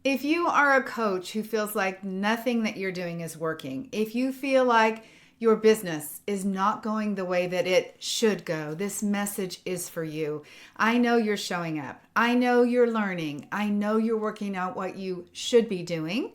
If you are a coach who feels like nothing that you're doing is working, if you feel like your business is not going the way that it should go, this message is for you. I know you're showing up. I know you're learning. I know you're working out what you should be doing,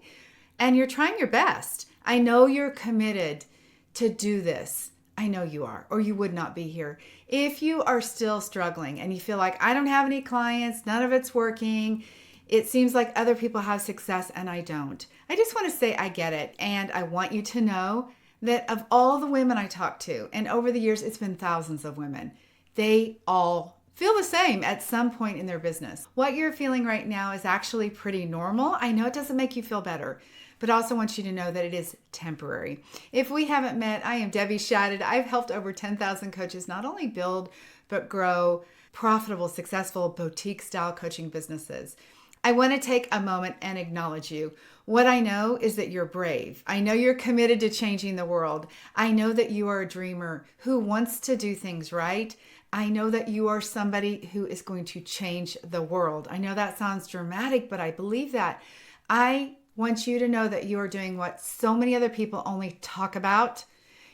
and you're trying your best. I know you're committed to do this. I know you are, or you would not be here. If you are still struggling and you feel like, I don't have any clients, none of it's working, it seems like other people have success and I don't, I just want to say I get it. And I want you to know that of all the women I talk to, and over the years, it's been thousands of women, they all feel the same at some point in their business. What you're feeling right now is actually pretty normal. I know it doesn't make you feel better, but I also want you to know that it is temporary. If we haven't met, I am Debbie Shadid. I've helped over 10,000 coaches not only build, but grow profitable, successful boutique-style coaching businesses. I want to take a moment and acknowledge you. What I know is that you're brave. I know you're committed to changing the world. I know that you are a dreamer who wants to do things right. I know that you are somebody who is going to change the world. I know that sounds dramatic, but I believe that. I want you to know that you are doing what so many other people only talk about.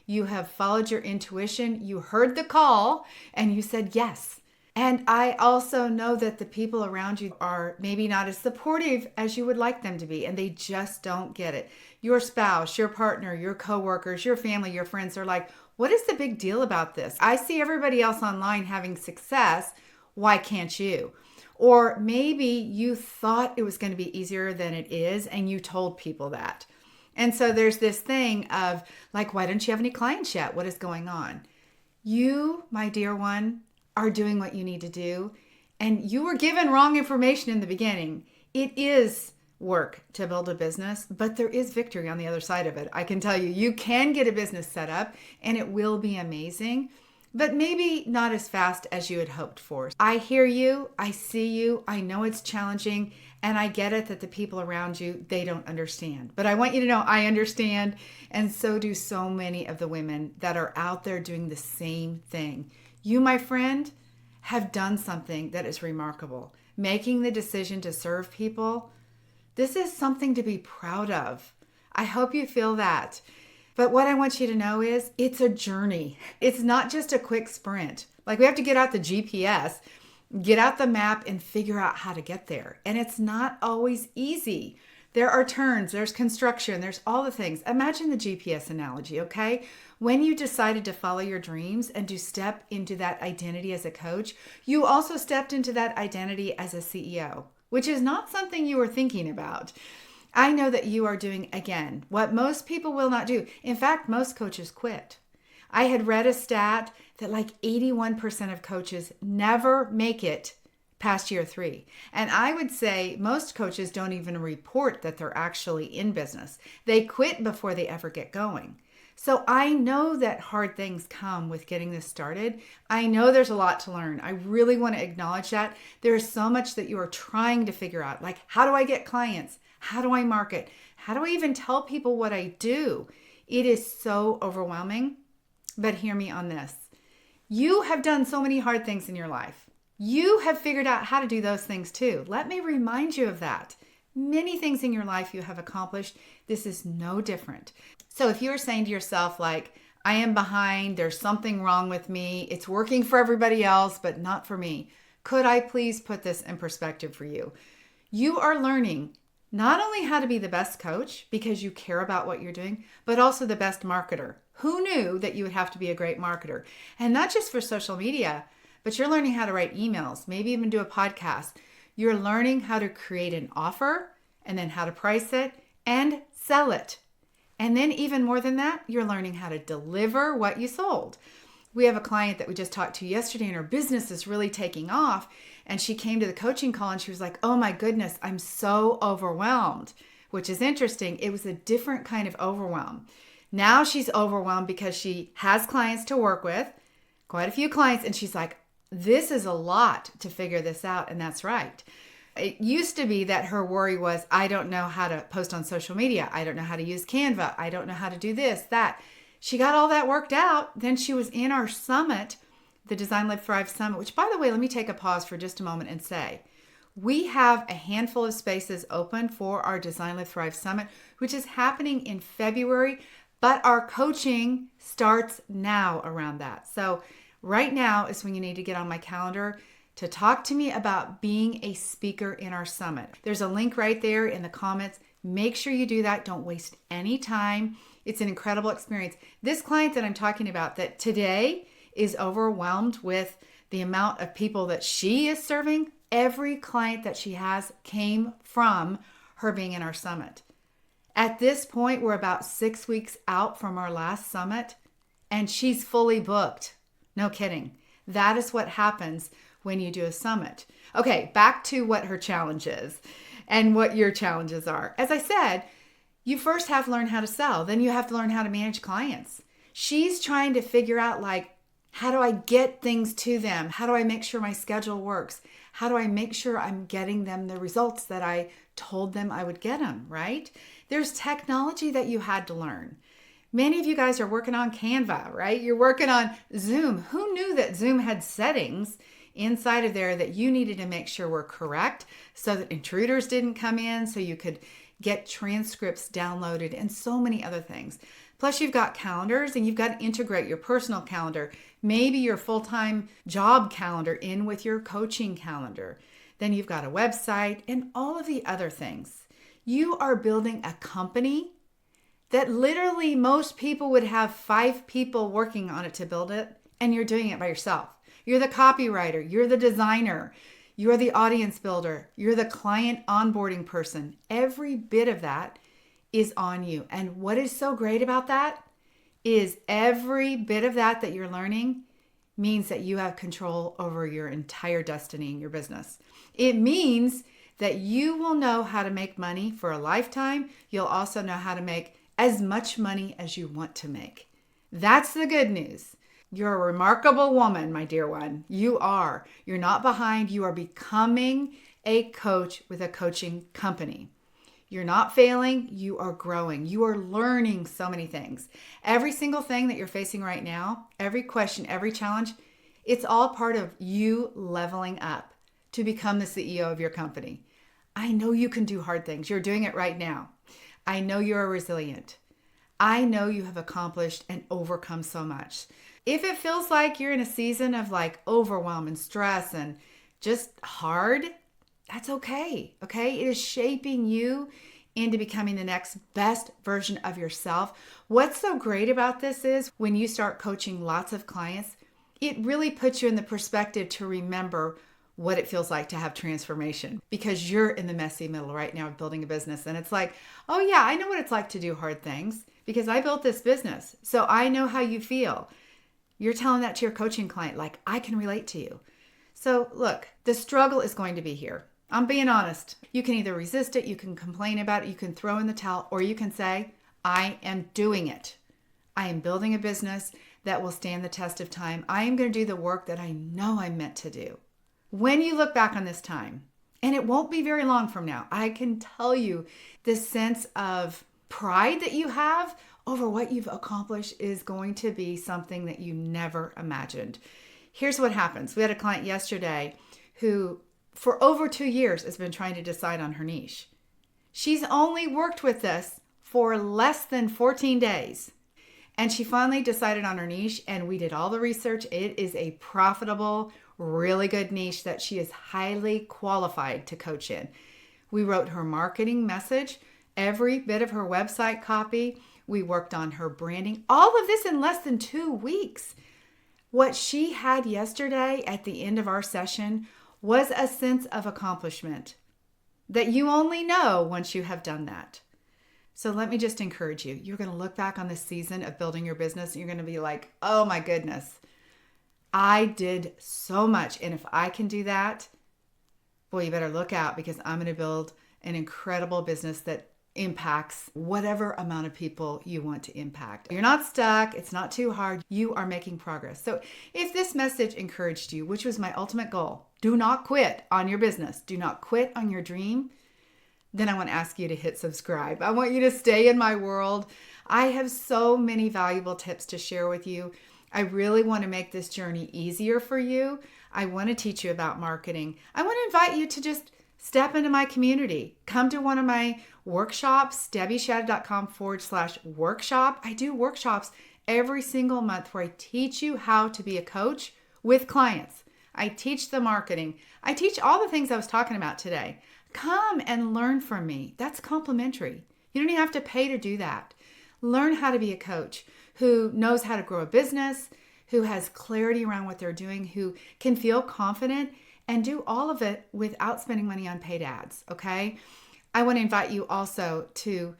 You have followed your intuition. You heard the call and you said yes. And I also know that the people around you are maybe not as supportive as you would like them to be, and they just don't get it. Your spouse, your partner, your coworkers, your family, your friends are like, what is the big deal about this? I see everybody else online having success. Why can't you? Or maybe you thought it was going to be easier than it is, and you told people that. And so there's this thing of like, why don't you have any clients yet? What is going on? You, my dear one, are doing what you need to do. And you were given wrong information in the beginning. It is work to build a business, but there is victory on the other side of it. I can tell you, you can get a business set up and it will be amazing, but maybe not as fast as you had hoped for. I hear you. I see you. I know it's challenging. And I get it that the people around you, they don't understand. But I want you to know I understand. And so do so many of the women that are out there doing the same thing. You, my friend, have done something that is remarkable. Making the decision to serve people, this is something to be proud of. I hope you feel that. But what I want you to know is it's a journey. It's not just a quick sprint. Like we have to get out the GPS, get out the map and figure out how to get there. And it's not always easy. There are turns, there's construction, there's all the things. Imagine the GPS analogy, okay? When you decided to follow your dreams and to step into that identity as a coach, you also stepped into that identity as a CEO, which is not something you were thinking about. I know that you are doing, again, what most people will not do. In fact, most coaches quit. I had read a stat that like 81% of coaches never make it past year 3. And I would say most coaches don't even report that they're actually in business. They quit before they ever get going. So I know that hard things come with getting this started. I know there's a lot to learn. I really want to acknowledge that. There's so much that you are trying to figure out. Like, how do I get clients? How do I market? How do I even tell people what I do? It is so overwhelming. But hear me on this. You have done so many hard things in your life. You have figured out how to do those things too. Let me remind you of that. Many things in your life you have accomplished. This is no different. So if you're saying to yourself, like, I am behind, there's something wrong with me, it's working for everybody else, but not for me, could I please put this in perspective for you? You are learning not only how to be the best coach because you care about what you're doing, but also the best marketer. Who knew that you would have to be a great marketer? And not just for social media, but you're learning how to write emails, maybe even do a podcast. You're learning how to create an offer and then how to price it and sell it. And then even more than that, you're learning how to deliver what you sold. We have a client that we just talked to yesterday and her business is really taking off. And she came to the coaching call and she was like, oh my goodness, I'm so overwhelmed, which is interesting. It was a different kind of overwhelm. Now she's overwhelmed because she has clients to work with, quite a few clients. And she's like, this is a lot to figure this out. And that's right. It used to be that her worry was, I don't know how to post on social media. I don't know how to use Canva. I don't know how to do this, that. She got all that worked out. Then she was in our summit, the Design Live Thrive Summit, which, by the way, let me take a pause for just a moment and say, We have a handful of spaces open for our Design Live Thrive Summit, which is happening in February, but our coaching starts now around that. So right now is when you need to get on my calendar to talk to me about being a speaker in our summit. There's a link right there in the comments. Make sure you do that. Don't waste any time. It's an incredible experience. This client that I'm talking about that today is overwhelmed with the amount of people that she is serving. Every client that she has came from her being in our summit. At this point, we're about 6 weeks out from our last summit, and she's fully booked. No kidding. That is what happens when you do a summit. Okay, back to what her challenge is and what your challenges are. As I said, you first have to learn how to sell. Then you have to learn how to manage clients. She's trying to figure out, like, how do I get things to them? How do I make sure my schedule works? How do I make sure I'm getting them the results that I told them I would get them, right? There's technology that you had to learn. Many of you guys are working on Canva, right? You're working on Zoom. Who knew that Zoom had settings inside of there that you needed to make sure were correct so that intruders didn't come in, so you could get transcripts downloaded and so many other things. Plus you've got calendars and you've got to integrate your personal calendar, maybe your full-time job calendar in with your coaching calendar. Then you've got a website and all of the other things. You are building a company that literally most people would have 5 people working on it to build it, and you're doing it by yourself. You're the copywriter, you're the designer, you're the audience builder, you're the client onboarding person. Every bit of that is on you. And what is so great about that is every bit of that you're learning means that you have control over your entire destiny in your business. It means that you will know how to make money for a lifetime. You'll also know how to make as much money as you want to make. That's the good news. You're a remarkable woman, my dear one. You are. You're not behind. You are becoming a coach with a coaching company. You're not failing. You are growing. You are learning so many things. Every single thing that you're facing right now, every question, every challenge, it's all part of you leveling up to become the CEO of your company. I know you can do hard things. You're doing it right now. I know you're resilient. I know you have accomplished and overcome so much. If it feels like you're in a season of like overwhelm and stress and just hard, that's okay. Okay. It is shaping you into becoming the next best version of yourself. What's so great about this is when you start coaching lots of clients, it really puts you in the perspective to remember what it feels like to have transformation, because you're in the messy middle right now of building a business. And it's like, oh yeah, I know what it's like to do hard things because I built this business. So I know how you feel. You're telling that to your coaching client, like, I can relate to you. So look, the struggle is going to be here. I'm being honest. You can either resist it, you can complain about it, you can throw in the towel, or you can say, I am doing it. I am building a business that will stand the test of time. I am going to do the work that I know I'm meant to do. When you look back on this time, and it won't be very long from now, I can tell you this sense of pride that you have over what you've accomplished is going to be something that you never imagined. Here's what happens. We had a client yesterday who for over 2 years has been trying to decide on her niche. She's only worked with us for less than 14 days. And she finally decided on her niche, and we did all the research. It is a profitable, really good niche that she is highly qualified to coach in. We wrote her marketing message, every bit of her website copy. We worked on her branding, all of this in less than 2 weeks. What she had yesterday at the end of our session was a sense of accomplishment that you only know once you have done that. So let me just encourage you. You're going to look back on this season of building your business and you're going to be like, oh my goodness, I did so much. And if I can do that, boy, you better look out, because I'm going to build an incredible business that impacts whatever amount of people you want to impact. You're not stuck. It's not too hard. You are making progress. So if this message encouraged you, which was my ultimate goal, do not quit on your business. Do not quit on your dream. Then I want to ask you to hit subscribe. I want you to stay in my world. I have so many valuable tips to share with you. I really want to make this journey easier for you. I want to teach you about marketing. I want to invite you to just Step into my community. Come to one of my workshops, debbieshadid.com/workshop. I do workshops every single month where I teach you how to be a coach with clients. I teach the marketing. I teach all the things I was talking about today. Come and learn from me. That's complimentary. You don't even have to pay to do that. Learn how to be a coach who knows how to grow a business, who has clarity around what they're doing, who can feel confident and do all of it without spending money on paid ads, okay? I want to invite you also to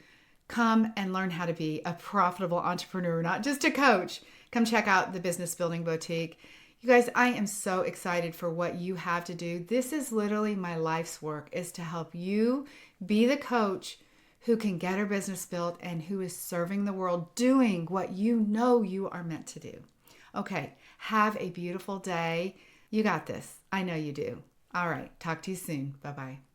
come and learn how to be a profitable entrepreneur, not just a coach. Come check out the Business Building Boutique. You guys, I am so excited for what you have to do. This is literally my life's work, is to help you be the coach who can get her business built and who is serving the world doing what you know you are meant to do. Okay, have a beautiful day. You got this. I know you do. All right, talk to you soon. Bye-bye.